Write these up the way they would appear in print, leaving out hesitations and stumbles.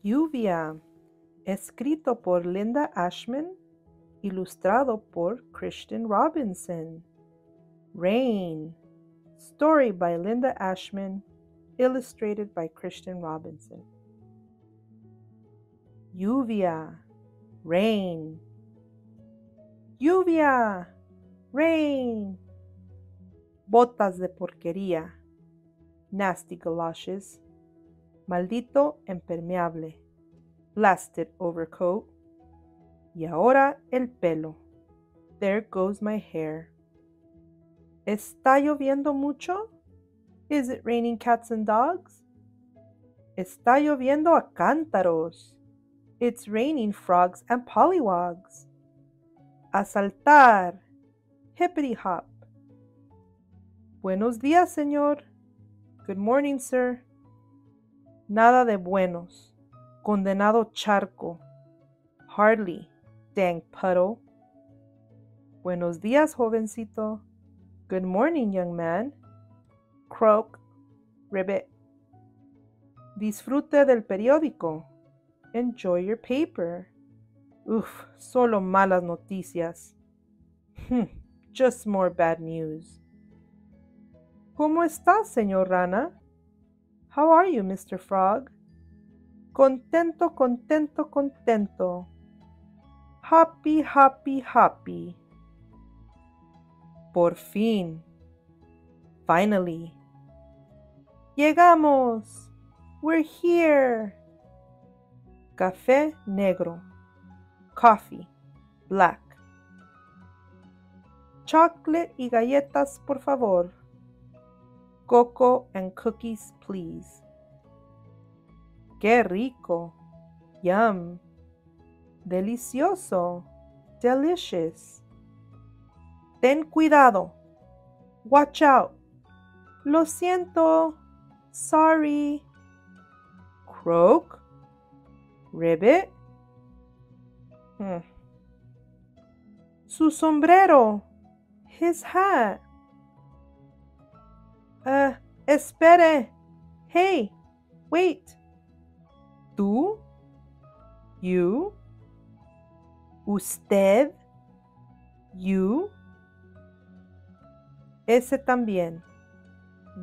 Lluvia, escrito por Linda Ashman, ilustrado por Christian Robinson. Rain, story by Linda Ashman, illustrated by Christian Robinson. Lluvia, rain. Lluvia, rain. Botas de porquería, nasty galoshes. Maldito impermeable, blasted overcoat. Y ahora el pelo, there goes my hair. ¿Está lloviendo mucho? Is it raining cats and dogs? Está lloviendo a cántaros. It's raining frogs and pollywogs. A saltar, hippity hop. Buenos días, señor. Good morning, sir. Nada de buenos. Condenado charco. Hardly, dang puddle. Buenos días, jovencito. Good morning, young man. Croak, ribbit. Disfrute del periódico. Enjoy your paper. Uf, solo malas noticias. Just more bad news. ¿Cómo está, señor Rana? How are you, Mr. Frog? Contento, contento, contento. Happy, happy, happy. Por fin. Finally. Llegamos. We're here. Café negro. Coffee, black. Chocolate y galletas, por favor. Cocoa and cookies, please. Qué rico. Yum. Delicioso. Delicious. Ten cuidado. Watch out. Lo siento. Sorry. Croak. Ribbit. Su sombrero. His hat. Espere. Hey, wait. ¿Tú? You? ¿Usted? You? Ese también.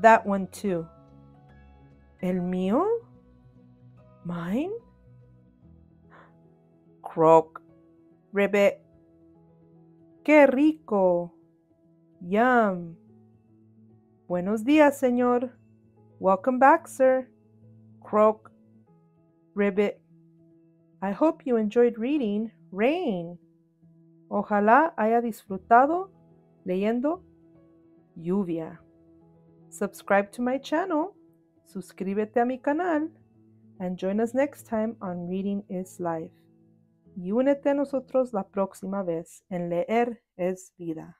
That one too. ¿El mío? Mine? Croak. Ribbit. ¡Qué rico! Yum. Buenos días, señor. Welcome back, sir. Croak. Ribbit. I hope you enjoyed reading Rain. Ojalá haya disfrutado leyendo Lluvia. Subscribe to my channel. Suscríbete a mi canal. And join us next time on Reading is Life. Y únete a nosotros la próxima vez en Leer es Vida.